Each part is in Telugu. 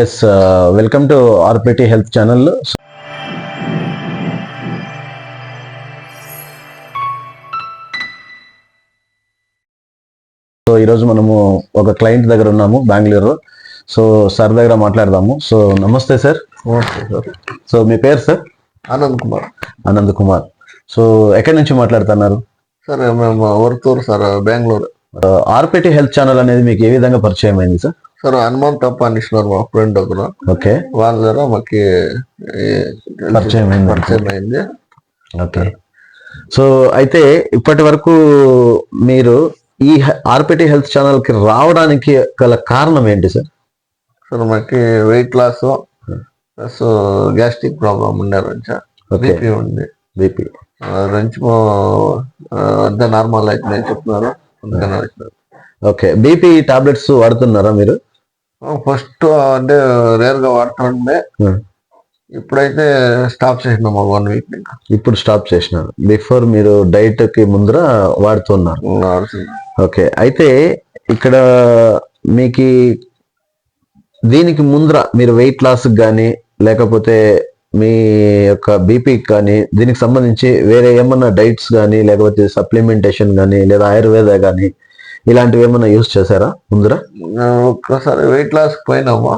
Yes, welcome to RPT Health Channel. So ఈరోజు మనము ఒక క్లయింట్ దగ్గర ఉన్నాము బెంగళూరు. సో సార్ దగ్గర మాట్లాడదాము. సో నమస్తే సార్. సో మీ పేరు సార్? ఆనంద్ కుమార్. సో ఎక్కడి నుంచి మాట్లాడుతున్నారు సార్? మేము Varthur sir, Bengaluru. ఆర్పిటి health channel అనేది మీకు ఏ విధంగా పరిచయం అయింది సార్? సార్ హనుమంతప్ప అని ఇచ్చినారు మా ఫ్రెండ్ ఒకరు. ఓకే, వాళ్ళ ద్వారా మాకు పరిచయం అయింది. ఓకే. సో అయితే ఇప్పటి వరకు మీరు ఈ ఆర్పిటి హెల్త్ ఛానల్ కి రావడానికి గల కారణం ఏంటి సార్? సార్ మాకు weight loss plus gastric problem ఉండారు, బీపీ ఉంది. బీపీ అంతా నార్మల్ అయితే చెప్తున్నారు. ఓకే, బీపీ టాబ్లెట్స్ వాడుతున్నారా మీరు? ఫస్ట్ అంటే రేర్ గా వాడుతుండే, ఇప్పుడైతే స్టాప్ చేసినాం 1 వీక్. ఇప్పుడు స్టాప్ చేసినారు. బిఫోర్ మీరు డైట్ కి ముందర వాడుతున్నారు. ఓకే, అయితే ఇక్కడ మీకు దీనికి ముందర మీరు వెయిట్ లాస్ కానీ లేకపోతే మీ యొక్క బీపీకి కానీ దీనికి సంబంధించి వేరే ఏమన్నా డైట్స్ కానీ లేకపోతే సప్లిమెంటేషన్ కానీ లేదా ఆయుర్వేద కానీ ఇలాంటివి ఏమన్నా యూజ్ చేశారా ముందర? ఒక్కసారి వెయిట్ లాస్ పోయినామా,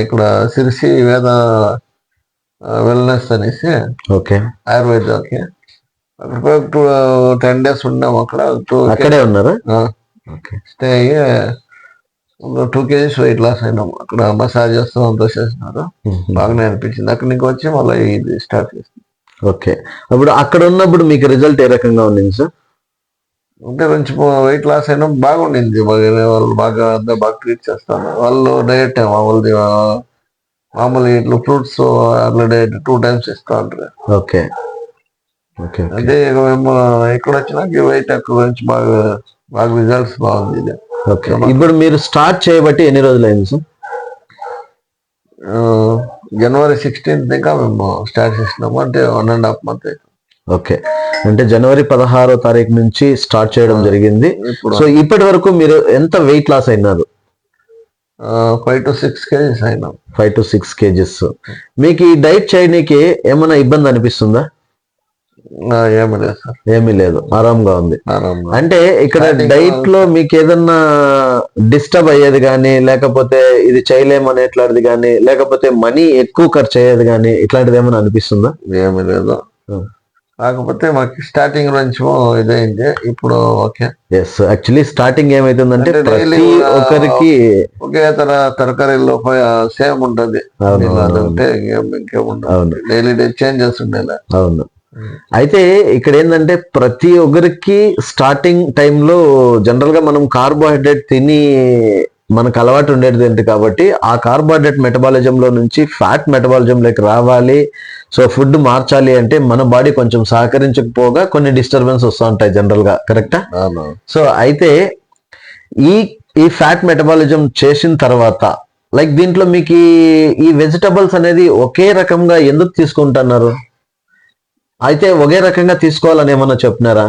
ఇక్కడ సిరిసి వేద వెల్నెస్ అనేసి, ఓకే, ఆయుర్వేదకి అక్కడ 10 days ఉన్నాము. అక్కడే ఉన్నారా? స్టే అయ్యి 2 kgs వెయిట్ లాస్ అయినాము. అక్కడ మసాజ్ చేస్తూ అంతా చేసినారు, బాగానే అనిపించింది. అక్కడి నుంచి వచ్చి మళ్ళీ ఇది స్టార్ట్ చేసింది. ఓకే, అప్పుడు అక్కడ ఉన్నప్పుడు మీకు రిజల్ట్ ఏ రకంగా ఉండింది సార్? అంటే కొంచెం వెయిట్ లాస్ అయినా బాగుండింది. వాళ్ళు బాగా ట్రీట్ చేస్తారు. వాళ్ళు డైరెక్ట్ మామూలు ఇట్లా ఫ్రూట్స్ అట్లా డైరెక్ట్ 2 times ఇస్తా ఉంటారు. ఓకే, అదే మేము ఇక్కడ వచ్చినాక వెయిట్ అక్కడ నుంచి బాగా రిజల్ట్స్ బాగుంది ఇది. ఓకే, ఇప్పుడు మీరు స్టార్ట్ చేయబట్టి ఎన్ని రోజులు అయింది సార్? January 16th ఇంకా మేము స్టార్ట్ చేసినాము, అంటే 1.5 months అయితే. ఓకే, అంటే జనవరి 16వ తారీఖు నుంచి స్టార్ట్ చేయడం జరిగింది. సో ఇప్పటి వరకు మీరు ఎంత వెయిట్ లాస్ అయినారు? 5 to 6 kgs అయినాం. 5 to 6 kgs. మీకు ఈ డైట్ చేయడానికి ఏమైనా ఇబ్బంది అనిపిస్తుందా? ఏమీ లేదు సార్, ఏమీ లేదు, ఆరాంగా ఉంది. అంటే ఇక్కడ డైట్ లో మీకు ఏదన్నా డిస్టర్బ్ అయ్యేది కానీ లేకపోతే ఇది చేయలేమనేట్లాంటిది కానీ లేకపోతే మనీ ఎక్కువ ఖర్చు అయ్యేది కానీ ఇట్లాంటిది ఏమైనా అనిపిస్తుందా? ఏమీ లేదు, కాకపోతే మాకు స్టార్టింగ్ నుంచి ఇదైంది. ఇప్పుడు ఓకే. ఎస్, యాక్చువల్లీ స్టార్టింగ్ ఏమైతుందంటే ప్రతి ఒక్కరికి ఒకే తరకారీలో సేమ్ ఉంటది, ఇంకేముండదు. డైలీ చేంజెస్ ఉండేలా. అవును. అయితే ఇక్కడ ఏంటంటే ప్రతి ఒక్కరికి స్టార్టింగ్ టైంలో జనరల్ గా మనం కార్బోహైడ్రేట్ తిని మనకు అలవాటు ఉండేది ఏంటి కాబట్టి ఆ కార్బోహైడ్రేట్ మెటబాలిజం లో నుంచి ఫ్యాట్ మెటబాలిజంలోకి రావాలి. సో ఫుడ్ మార్చాలి అంటే మన బాడీ కొంచెం సహకరించకపోగా కొన్ని డిస్టర్బెన్స్ వస్తూ ఉంటాయి జనరల్ గా, కరెక్టా? సో అయితే ఈ ఫ్యాట్ మెటబాలిజం చేసిన తర్వాత లైక్ దీంట్లో మీకు ఈ వెజిటబుల్స్ అనేది ఒకే రకంగా ఎందుకు తీసుకుంటున్నారు? అయితే ఒకే రకంగా తీసుకోవాలని ఏమన్నా చెప్పినారా?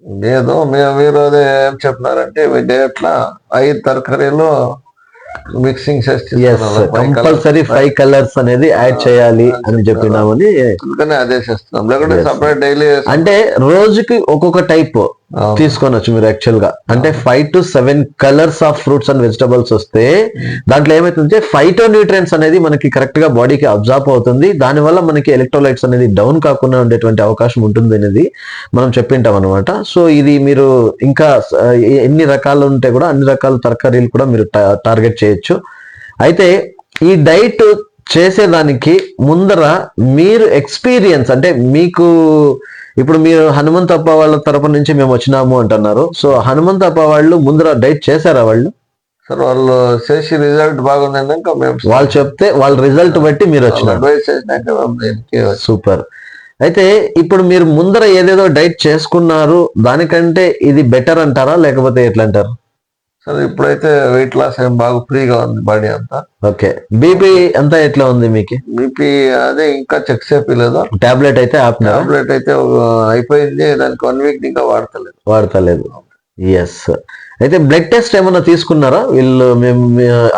లేదు, మీరు అదే ఏం చెప్పినారంటే ఎట్లా 5 తరకారీలో మిక్సింగ్ చేస్తే కంపల్సరీ 5 కలర్స్ అనేది యాడ్ చేయాలి అని చెప్పినామని అదే చేస్తున్నాం. లేకుంటే సపరేట్ డైలీ అంటే రోజుకి ఒక్కొక్క టైప్ తీసుకోనొచ్చు మీరు యాక్చువల్ గా. అంటే 5 to 7 colours of fruits and vegetables వస్తే దాంట్లో ఏమైతుందంటే ఫైటోన్యూట్రియన్స్ అనేది మనకి కరెక్ట్ గా బాడీకి అబ్జార్బ్ అవుతుంది. దానివల్ల మనకి ఎలక్ట్రోలైట్స్ అనేది డౌన్ కాకుండా ఉండేటువంటి అవకాశం ఉంటుంది అనేది మనం చెప్పింటాం అనమాట. సో ఇది మీరు ఇంకా ఎన్ని రకాలు ఉంటే కూడా అన్ని రకాల తరకారీలు కూడా మీరు టార్గెట్ చేయొచ్చు. అయితే ఈ డైట్ చేసేదానికి ముందర మీరు ఎక్స్పీరియన్స్ అంటే మీకు ఇప్పుడు మీరు హనుమంతప్ప వాళ్ళ తరపు నుంచి మేము వచ్చినాము అంటున్నారు. సో హనుమంతప్ప వాళ్ళు ముందర డైట్ చేశారా వాళ్ళు? సార్ వాళ్ళు చేసి రిజల్ట్ బాగుందన్నాక వాళ్ళు చెప్తే వాళ్ళ రిజల్ట్ బట్టి మీరు వచ్చినారు. సూపర్. అయితే ఇప్పుడు మీరు ముందర ఏదేదో డైట్ చేసుకున్నారు, దానికంటే ఇది బెటర్ అంటారా లేకపోతే ఎట్లా అంటారు? సార్ ఇప్పుడైతే వెయిట్ లాస్ ఏం బాగా ఫ్రీగా ఉంది బాడీ అంతా. ఓకే, బీపీ అంతా ఎట్లా ఉంది మీకు? బీపీ అదే ఇంకా చెక్ చేయలేదు. టాబ్లెట్ అయితే టాబ్లెట్ అయితే అయిపోయింది, దానికి 1 week ఇంకా వాడతలేదు. ఎస్, అయితే బ్లడ్ టెస్ట్ ఏమన్నా తీసుకున్నారా వీళ్ళు? మేము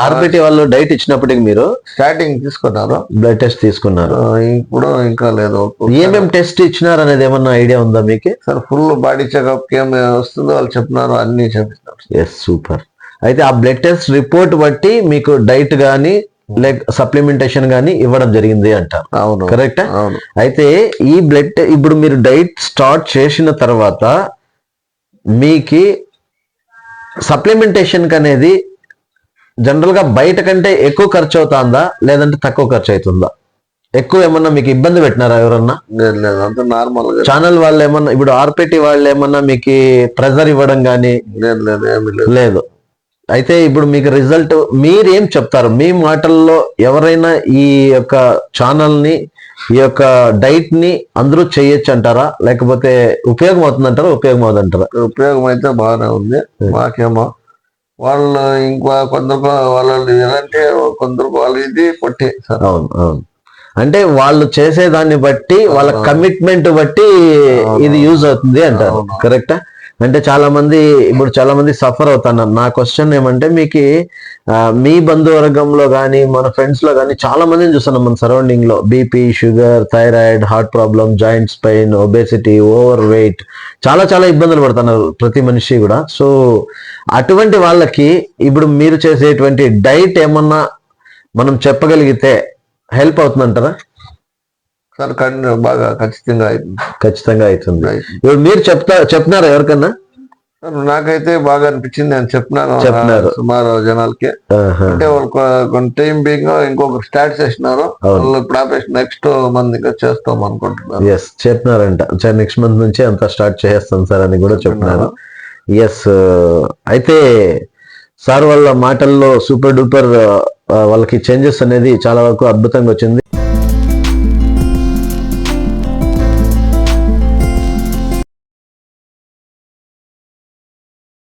ఆర్బిటి వాళ్ళు డైట్ ఇచ్చినప్పటికి మీరు స్టార్టింగ్ తీసుకున్నారు, బ్లడ్ టెస్ట్ తీసుకున్నారు. ఇప్పుడు ఇంకా లేదు. ఏమేమి టెస్ట్ ఇచ్చినారు అనేది ఏమన్నా ఐడియా ఉందా మీకు? సార్ ఫుల్ బాడీ చెకప్ ఏమి వస్తుందో వాళ్ళు చెప్తున్నారు, అన్ని చెప్పిస్తున్నారు. Yes, super. అయితే ఆ బ్లడ్ టెస్ట్ రిపోర్ట్ బట్టి మీకు డైట్ గానీ లైక్ సప్లిమెంటేషన్ గానీ ఇవ్వడం జరిగింది అంటారు. అవును, కరెక్టా? అవును. అయితే ఈ బ్లడ్ ఇప్పుడు మీరు డైట్ స్టార్ట్ చేసిన తర్వాత మీకు సప్లిమెంటేషన్ అనేది జనరల్ గా బయట కంటే ఎక్కువ ఖర్చు అవుతుందా లేదంటే తక్కువ ఖర్చు అవుతుందా? ఎక్కువ ఏమన్నా మీకు ఇబ్బంది పెట్టినారా ఎవరన్నా? లేదు, అంత నార్మల్ గా. ఛానల్ వాళ్ళు ఏమన్నా, ఇప్పుడు ఆర్పిటి వాళ్ళు ఏమన్నా మీకు ప్రెజర్ ఇవ్వడం గానీ? లేదు, ఏమి లేదు. లేదు. అయితే ఇప్పుడు మీకు రిజల్ట్ మీరేం చెప్తారు? మీ మాటల్లో ఎవరైనా ఈ యొక్క ఛానల్ ని, ఈ యొక్క డైట్ ని అందరూ చేయొచ్చు అంటారా, లేకపోతే ఉపయోగం అవుతుందంటారా, ఉపయోగం అవుతుందంటారా? ఉపయోగం అయితే బాగానే ఉంది. మాకేమో వాళ్ళు ఇంకా కొందరు వాళ్ళు ఏదంటే కొందరు వాళ్ళు ఇది పొట్టి సార్. అవును, అవును. అంటే వాళ్ళు చేసేదాన్ని బట్టి, వాళ్ళ కమిట్మెంట్ బట్టి ఇది యూజ్ అవుతుంది అంటారు. కరెక్టా? అంటే చాలా మంది సఫర్ అవుతున్నారు. నా క్వశ్చన్ ఏమంటే, మీకు మీ బంధువర్గంలో కానీ మన ఫ్రెండ్స్ లో కానీ చాలా మందిని చూస్తున్నాం మన సరౌండింగ్ లో. BP, sugar, thyroid, heart problem, joints pain, obesity, over weight, చాలా చాలా ఇబ్బందులు పడుతున్నారు ప్రతి మనిషి కూడా. సో అటువంటి వాళ్ళకి ఇప్పుడు మీరు చేసేటువంటి డైట్ ఏమన్నా మనం చెప్పగలిగితే హెల్ప్ అవుతుందంటారా? సార్ బాగా ఖచ్చితంగా అవుతుంది. ఇప్పుడు మీరు చెప్తున్నారా ఎవరికన్నా? నాకైతే బాగా అనిపించింది, నేను చెప్తున్నాను సుమారు జనాలకి. అంటే వాళ్ళు టైం బీయింగ్ ఇంకొక స్టార్ట్ చేసినారు, వాళ్ళు ఇప్పుడు ఆపేసి నెక్స్ట్ మంత్ ఇంకా చేస్తాం అనుకుంటున్నారు. ఎస్, చెప్పినారంట నెక్స్ట్ మంత్ నుంచి అంతా స్టార్ట్ చేస్తాం సార్ అని కూడా చెప్పినారు. ఎస్. అయితే సార్ వాళ్ళ మాటల్లో సూపర్ డూపర్ వాళ్ళకి చేంజెస్ అనేది చాలా వరకు అద్భుతంగా వచ్చింది.